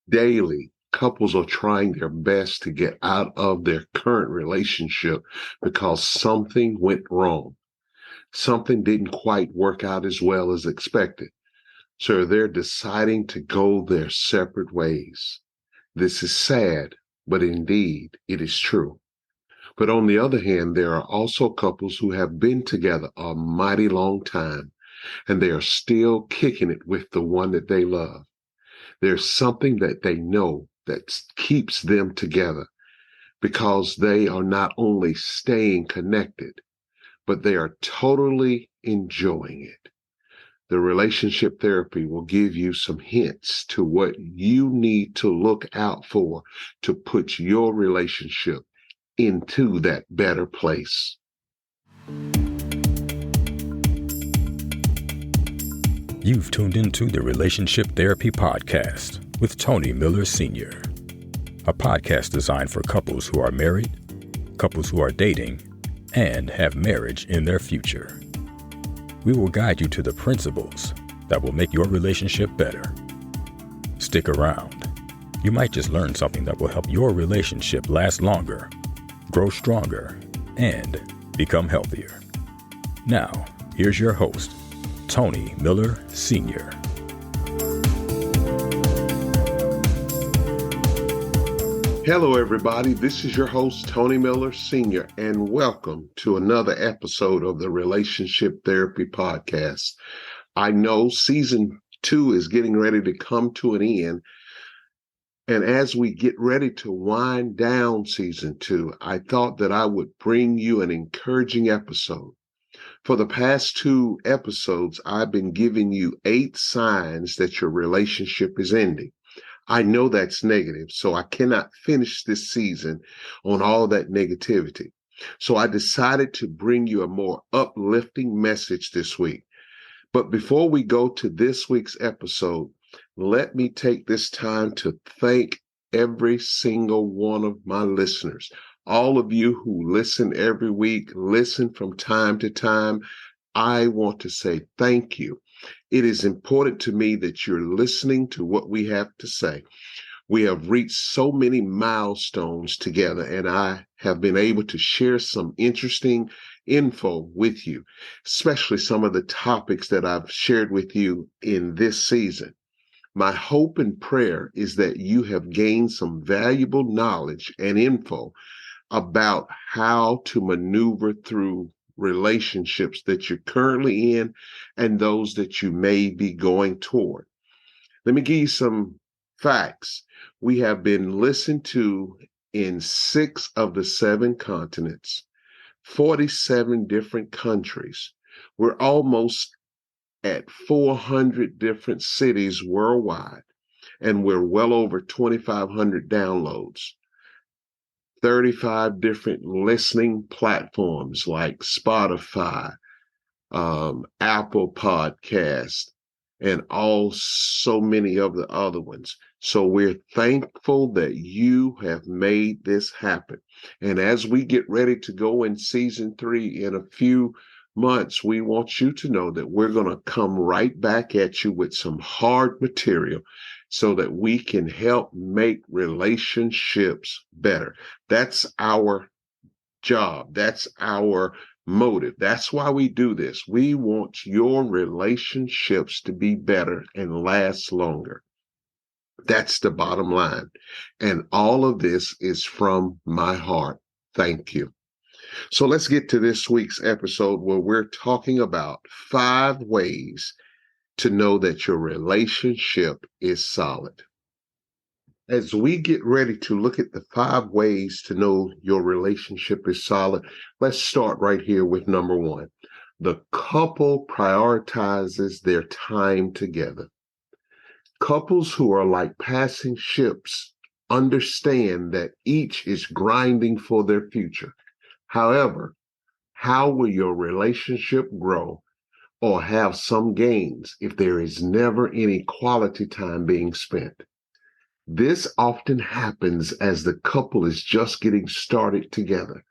Daily, couples are trying their best to get out of their current relationship because something went wrong. Something didn't quite work out as well as expected. So they're deciding to go their separate ways. This is sad, but indeed it is true. But on the other hand, there are also couples who have been together a mighty long time and they are still kicking it with the one that they love. There's something that they know that keeps them together because they are not only staying connected, but they are totally enjoying it. The relationship therapy will give you some hints to what you need to look out for to put your relationship into that better place. You've tuned into the Relationship Therapy Podcast with Tony Miller Sr., a podcast designed for couples who are married, couples who are dating, and have marriage in their future. We will guide you to the principles that will make your relationship better. Stick around. You might just learn something that will help your relationship last longer, grow stronger, and become healthier. Now, here's your host, Tony Miller Sr. Hello, everybody. This is your host, Tony Miller Sr., and welcome to another episode of the Relationship Therapy Podcast. I know season 2 is getting ready to come to an end, and as we get ready to wind down season 2, I thought that I would bring you an encouraging episode. For the past 2 episodes, I've been giving you 8 signs that your relationship is ending. I know that's negative, so I cannot finish this season on all that negativity. So I decided to bring you a more uplifting message this week. But before we go to this week's episode, let me take this time to thank every single one of my listeners. All of you who listen every week, listen from time to time. I want to say thank you. It is important to me that you're listening to what we have to say. We have reached so many milestones together, and I have been able to share some interesting info with you, especially some of the topics that I've shared with you in this season. My hope and prayer is that you have gained some valuable knowledge and info about how to maneuver through relationships that you're currently in and those that you may be going toward. Let me give you some facts. We have been listened to in 6 of the 7 continents, 47 different countries. We're almost at 400 different cities worldwide, and we're well over 2,500 downloads. 35 different listening platforms like Spotify, Apple Podcast, and so many of the other ones. So we're thankful that you have made this happen. And as we get ready to go in season 3 in a few months, we want you to know that we're going to come right back at you with some hard material so that we can help make relationships better. That's our job. That's our motive. That's why we do this. We want your relationships to be better and last longer. That's the bottom line. And all of this is from my heart. Thank you. So let's get to this week's episode where we're talking about 5 ways to know that your relationship is solid. As we get ready to look at the 5 ways to know your relationship is solid, let's start right here with number 1. The couple prioritizes their time together. Couples who are like passing ships understand that each is grinding for their future. However, how will your relationship grow or have some gains if there is never any quality time being spent? This often happens as the couple is just getting started together.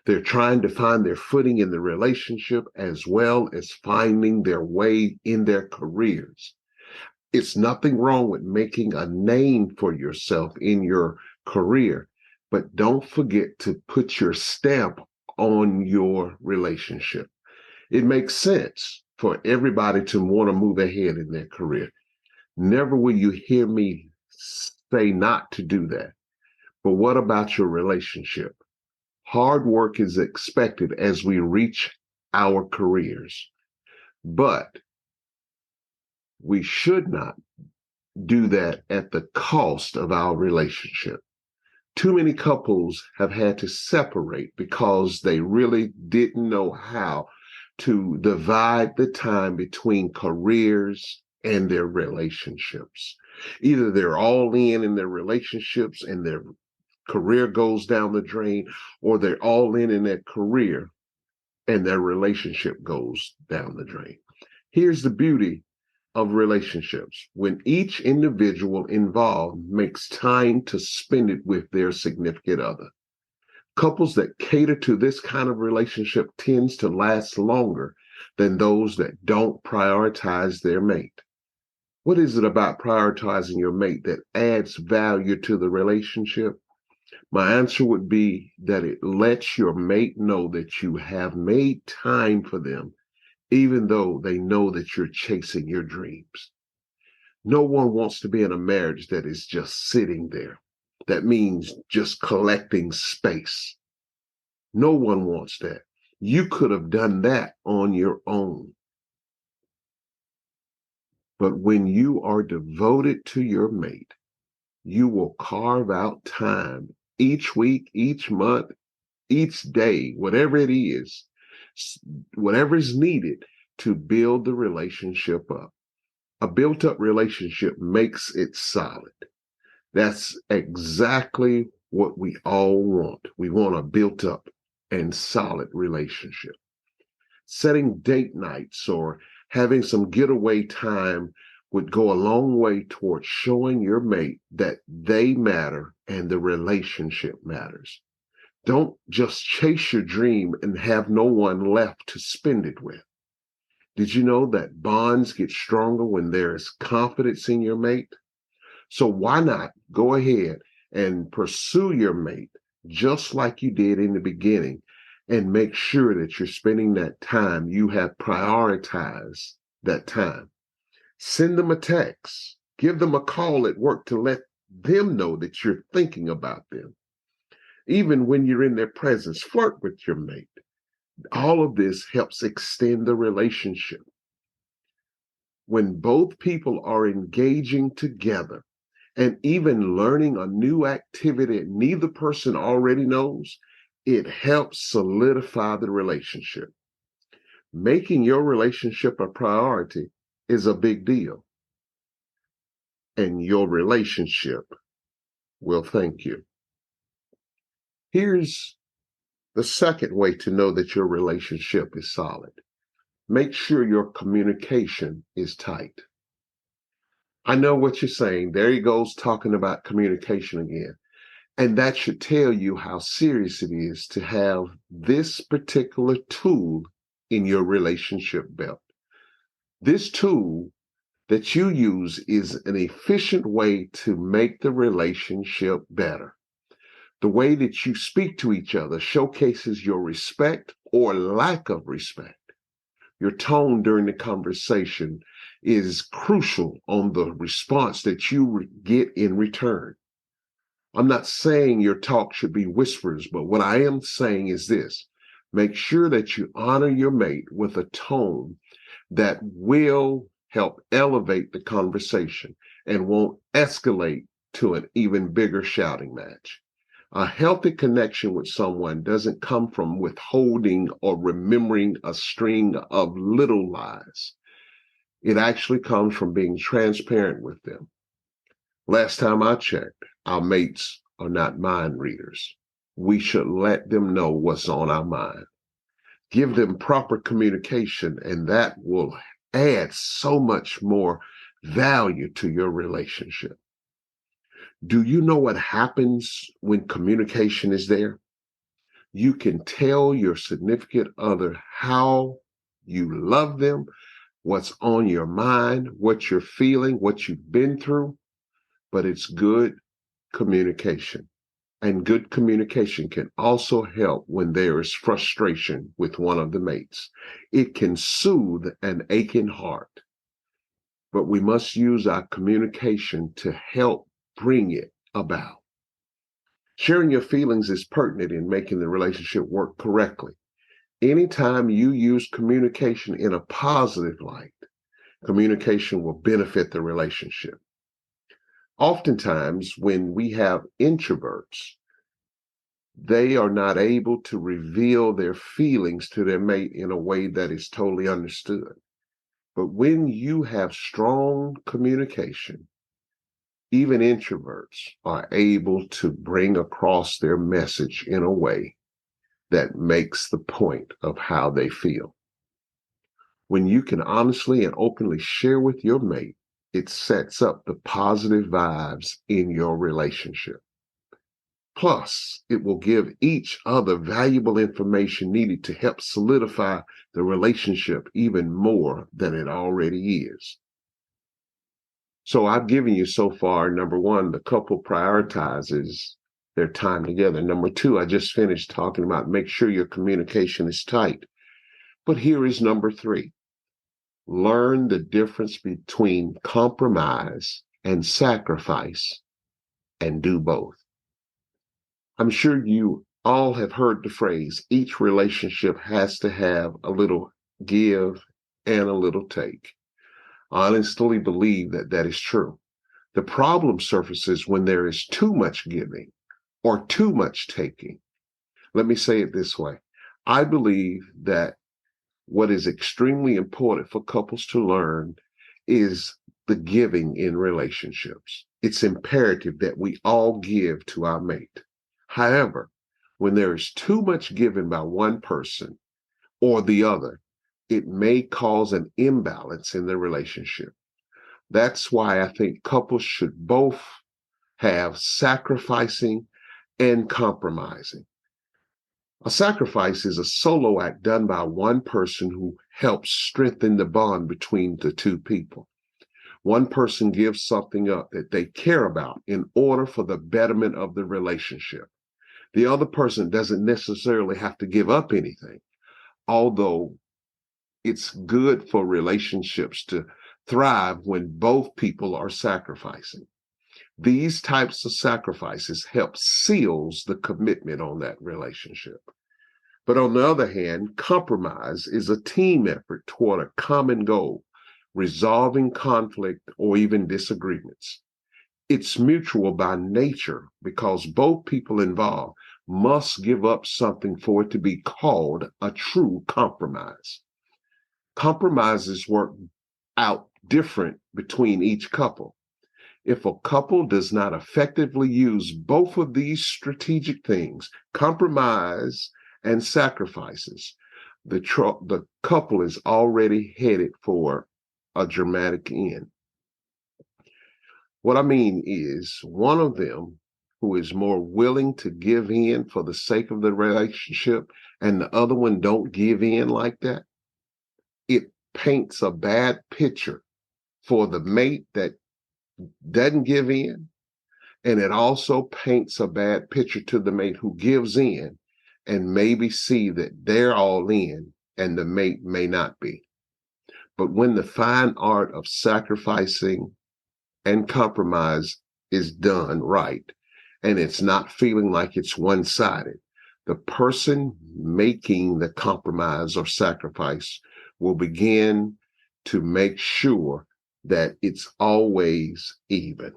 They're trying to find their footing in the relationship as well as finding their way in their careers. It's nothing wrong with making a name for yourself in your career, but don't forget to put your stamp on your relationship. It makes sense for everybody to want to move ahead in their career. Never will you hear me say not to do that. But what about your relationship? Hard work is expected as we reach our careers, but we should not do that at the cost of our relationship. Too many couples have had to separate because they really didn't know how to divide the time between careers and their relationships. Either they're all in their relationships and their career goes down the drain, or they're all in their career and their relationship goes down the drain. Here's the beauty of relationships: when each individual involved makes time to spend it with their significant other. Couples that cater to this kind of relationship tends to last longer than those that don't prioritize their mate. What is it about prioritizing your mate that adds value to the relationship? My answer would be that it lets your mate know that you have made time for them, even though they know that you're chasing your dreams. No one wants to be in a marriage that is just sitting there. That means just collecting space. No one wants that. You could have done that on your own. But when you are devoted to your mate, you will carve out time each week, each month, each day, whatever it is, whatever is needed to build the relationship up. A built-up relationship makes it solid. That's exactly what we all want. We want a built-up and solid relationship. Setting date nights or having some getaway time would go a long way towards showing your mate that they matter and the relationship matters. Don't just chase your dream and have no one left to spend it with. Did you know that bonds get stronger when there is confidence in your mate? So why not go ahead and pursue your mate just like you did in the beginning and make sure that you're spending that time, you have prioritized that time. Send them a text, give them a call at work to let them know that you're thinking about them. Even when you're in their presence, flirt with your mate. All of this helps extend the relationship. When both people are engaging together and even learning a new activity neither person already knows, it helps solidify the relationship. Making your relationship a priority is a big deal, and your relationship will thank you. Here's the second way to know that your relationship is solid. Make sure your communication is tight. I know what you're saying. There he goes talking about communication again. And that should tell you how serious it is to have this particular tool in your relationship belt. This tool that you use is an efficient way to make the relationship better. The way that you speak to each other showcases your respect or lack of respect. Your tone during the conversation is crucial on the response that you get in return. I'm not saying your talk should be whispers, but what I am saying is this: make sure that you honor your mate with a tone that will help elevate the conversation and won't escalate to an even bigger shouting match. A healthy connection with someone doesn't come from withholding or remembering a string of little lies. It actually comes from being transparent with them. Last time I checked, our mates are not mind readers. We should let them know what's on our mind. Give them proper communication, and that will add so much more value to your relationship. Do you know what happens when communication is there? You can tell your significant other how you love them, what's on your mind, what you're feeling, what you've been through, but it's good communication. And good communication can also help when there is frustration with one of the mates. It can soothe an aching heart, but we must use our communication to help bring it about. Sharing your feelings is pertinent in making the relationship work correctly. Anytime you use communication in a positive light, communication will benefit the relationship. Oftentimes, when we have introverts, they are not able to reveal their feelings to their mate in a way that is totally understood. But when you have strong communication, even introverts are able to bring across their message in a way that makes the point of how they feel. When you can honestly and openly share with your mate, it sets up the positive vibes in your relationship. Plus, it will give each other valuable information needed to help solidify the relationship even more than it already is. So I've given you so far, number one, the couple prioritizes their time together. Number two, I just finished talking about make sure your communication is tight. But here is number three. Learn the difference between compromise and sacrifice and do both. I'm sure you all have heard the phrase, each relationship has to have a little give and a little take. I honestly believe that that is true. The problem surfaces when there is too much giving or too much taking. Let me say it this way. I believe that what is extremely important for couples to learn is the giving in relationships. It's imperative that we all give to our mate. However, when there is too much given by one person or the other, it may cause an imbalance in the relationship. That's why I think couples should both have sacrificing and compromising. A sacrifice is a solo act done by one person who helps strengthen the bond between the two people. One person gives something up that they care about in order for the betterment of the relationship. The other person doesn't necessarily have to give up anything, although it's good for relationships to thrive when both people are sacrificing. These types of sacrifices help seals the commitment on that relationship. But on the other hand, compromise is a team effort toward a common goal, resolving conflict or even disagreements. It's mutual by nature because both people involved must give up something for it to be called a true compromise. Compromises work out different between each couple. If a couple does not effectively use both of these strategic things, compromise and sacrifices, the couple is already headed for a dramatic end. What I mean is one of them who is more willing to give in for the sake of the relationship and the other one don't give in like that, it paints a bad picture for the mate that doesn't give in, and it also paints a bad picture to the mate who gives in and maybe see that they're all in and the mate may not be. But when the fine art of sacrificing and compromise is done right, and it's not feeling like it's one-sided, the person making the compromise or sacrifice will begin to make sure that it's always even.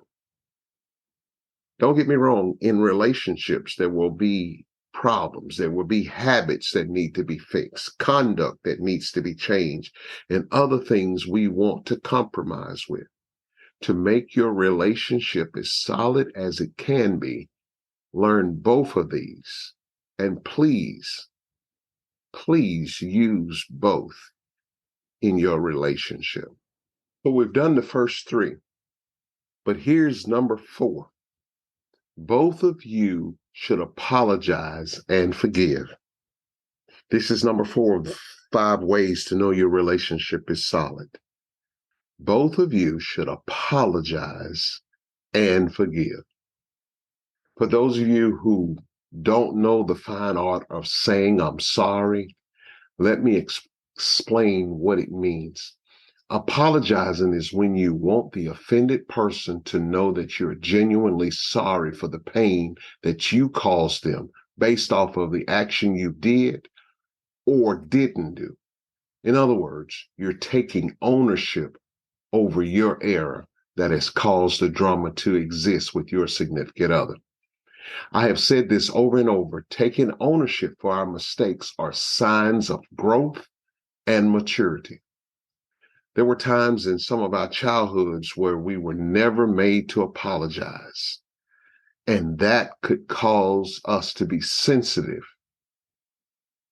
Don't get me wrong, in relationships, there will be problems. There will be habits that need to be fixed, conduct that needs to be changed, and other things we want to compromise with. To make your relationship as solid as it can be, learn both of these. And please use both in your relationship. So we've done the first three, but here's number four. Both of you should apologize and forgive. This is number four of 5 ways to know your relationship is solid. Both of you should apologize and forgive. For those of you who don't know the fine art of saying I'm sorry, let me explain what it means. Apologizing is when you want the offended person to know that you're genuinely sorry for the pain that you caused them based off of the action you did or didn't do. In other words, you're taking ownership over your error that has caused the drama to exist with your significant other. I have said this over and over. Taking ownership for our mistakes are signs of growth and maturity. There were times in some of our childhoods where we were never made to apologize, and that could cause us to be sensitive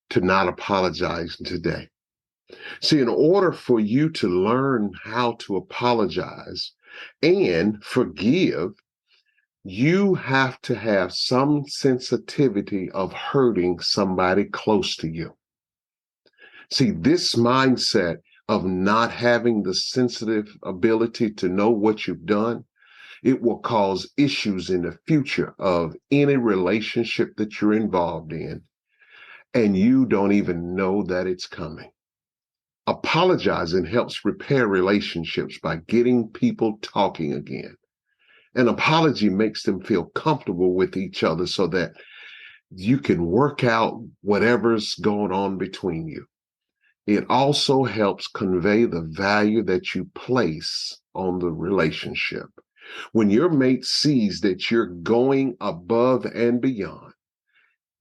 to not apologizing today. See, in order for you to learn how to apologize and forgive, you have to have some sensitivity of hurting somebody close to you. See, this mindset of not having the sensitive ability to know what you've done, it will cause issues in the future of any relationship that you're involved in, and you don't even know that it's coming. Apologizing helps repair relationships by getting people talking again. An apology makes them feel comfortable with each other so that you can work out whatever's going on between you. It also helps convey the value that you place on the relationship. When your mate sees that you're going above and beyond,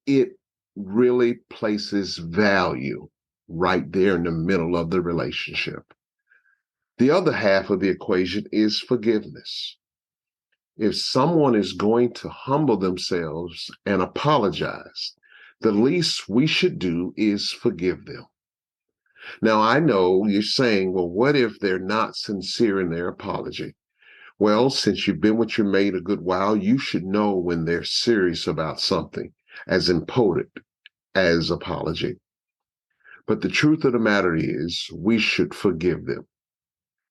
it really places value right there in the middle of the relationship. The other half of the equation is forgiveness. If someone is going to humble themselves and apologize, the least we should do is forgive them. Now, I know you're saying, well, what if they're not sincere in their apology? Well, since you've been with your mate a good while, you should know when they're serious about something as important as apology. But the truth of the matter is, we should forgive them.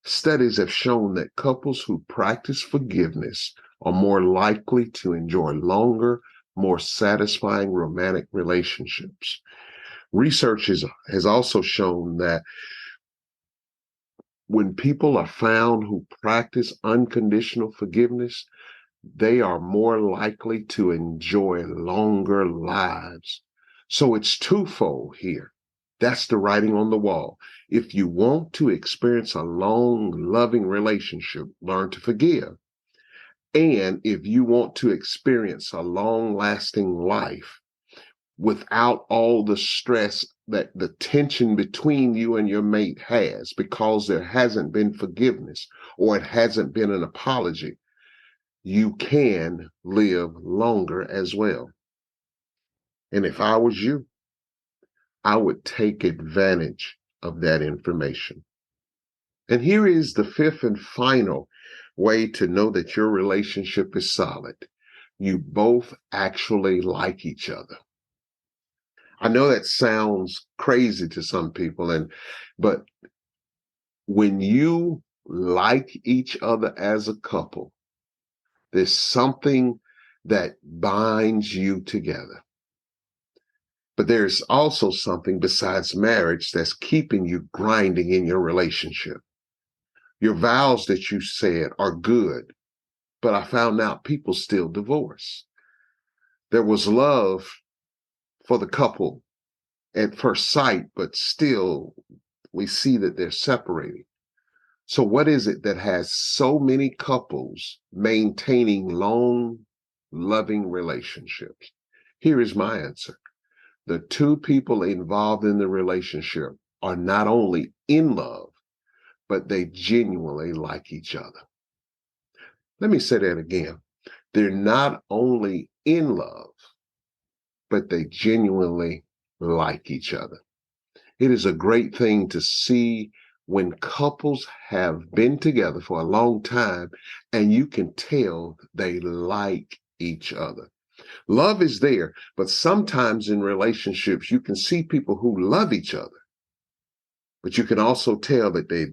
Studies have shown that couples who practice forgiveness are more likely to enjoy longer, more satisfying romantic relationships. Research has also shown that when people are found who practice unconditional forgiveness, they are more likely to enjoy longer lives. So it's twofold here. That's the writing on the wall. If you want to experience a long, loving relationship, learn to forgive. And if you want to experience a long-lasting life without all the stress that the tension between you and your mate has because there hasn't been forgiveness or it hasn't been an apology, you can live longer as well. And if I was you, I would take advantage of that information. And here is the fifth and final way to know that your relationship is solid. You both actually like each other. I know that sounds crazy to some people, but when you like each other as a couple, there's something that binds you together. But there's also something besides marriage that's keeping you grinding in your relationship. Your vows that you said are good, but I found out people still divorce. There was love for the couple at first sight, but still we see that they're separating. So what is it that has so many couples maintaining long, loving relationships? Here is my answer. The two people involved in the relationship are not only in love, but they genuinely like each other. Let me say that again. They're not only in love, but they genuinely like each other. It is a great thing to see when couples have been together for a long time and you can tell they like each other. Love is there, but sometimes in relationships, you can see people who love each other, but you can also tell that they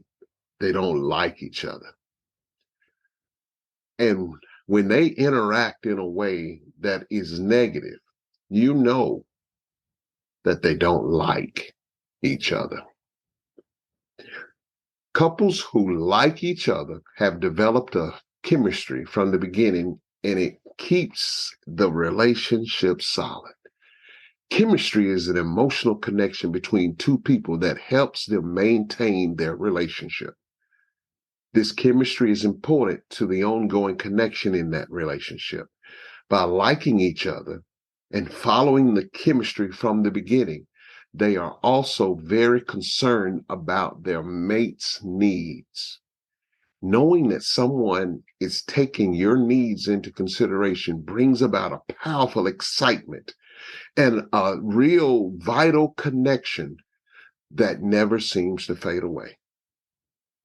don't like each other. And when they interact in a way that is negative, you know that they don't like each other. Couples who like each other have developed a chemistry from the beginning, and it keeps the relationship solid. Chemistry is an emotional connection between two people that helps them maintain their relationship. This chemistry is important to the ongoing connection in that relationship. By liking each other and following the chemistry from the beginning, they are also very concerned about their mate's needs. Knowing that someone is taking your needs into consideration brings about a powerful excitement and a real vital connection that never seems to fade away.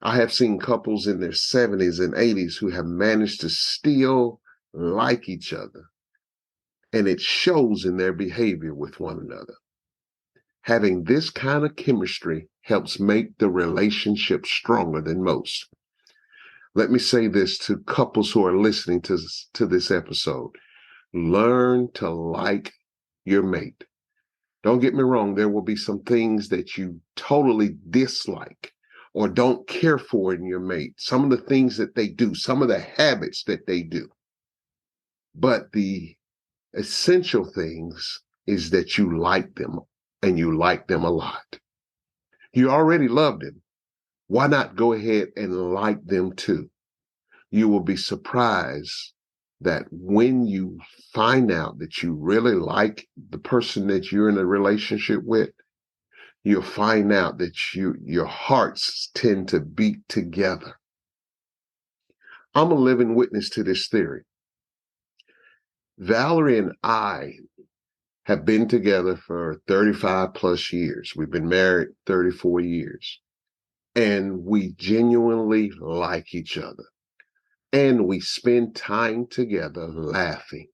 I have seen couples in their 70s and 80s who have managed to still like each other, and it shows in their behavior with one another. Having this kind of chemistry helps make the relationship stronger than most. Let me say this to couples who are listening to this episode. Learn to like your mate. Don't get me wrong, there will be some things that you totally dislike or don't care for in your mate. Some of the things that they do, some of the habits that they do. But the essential things is that you like them, and you like them a lot. You already love them. Why not go ahead and like them too? You will be surprised that when you find out that you really like the person that you're in a relationship with, you'll find out that your hearts tend to beat together. I'm a living witness to this theory. Valerie and I have been together for 35 plus years. We've been married 34 years. And we genuinely like each other. And we spend time together laughing.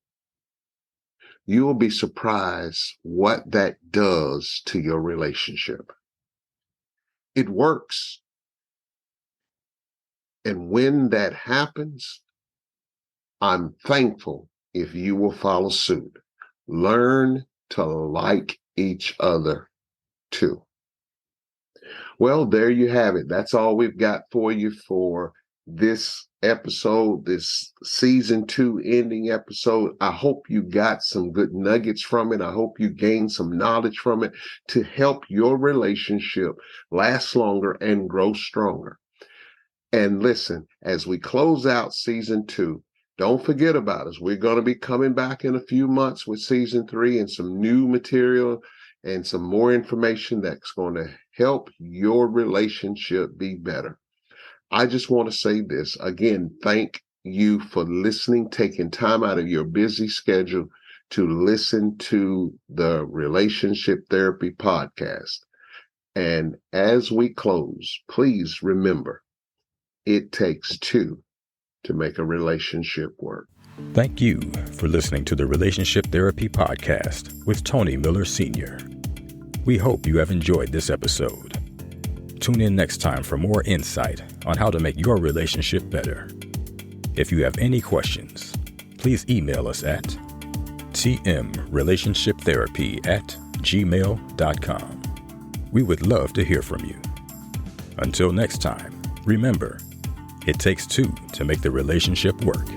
You'll be surprised what that does to your relationship. It works. And when that happens, I'm thankful if you will follow suit. Learn to like each other too. Well, there you have it. That's all we've got for you for this episode, this season 2 ending episode. I hope you got some good nuggets from it. I hope you gained some knowledge from it to help your relationship last longer and grow stronger. And listen, as we close out season 2, don't forget about us. We're going to be coming back in a few months with season 3 and some new material and some more information that's going to help your relationship be better. I just want to say this again. Thank you for listening, taking time out of your busy schedule to listen to the Relationship Therapy Podcast. And as we close, please remember, it takes two to make a relationship work. Thank you for listening to the Relationship Therapy Podcast with Tony Miller Sr. We hope you have enjoyed this episode. Tune in next time for more insight on how to make your relationship better. If you have any questions, please email us at tmrelationshiptherapy@gmail.com. We would love to hear from you. Until next time, remember, it takes two to make the relationship work.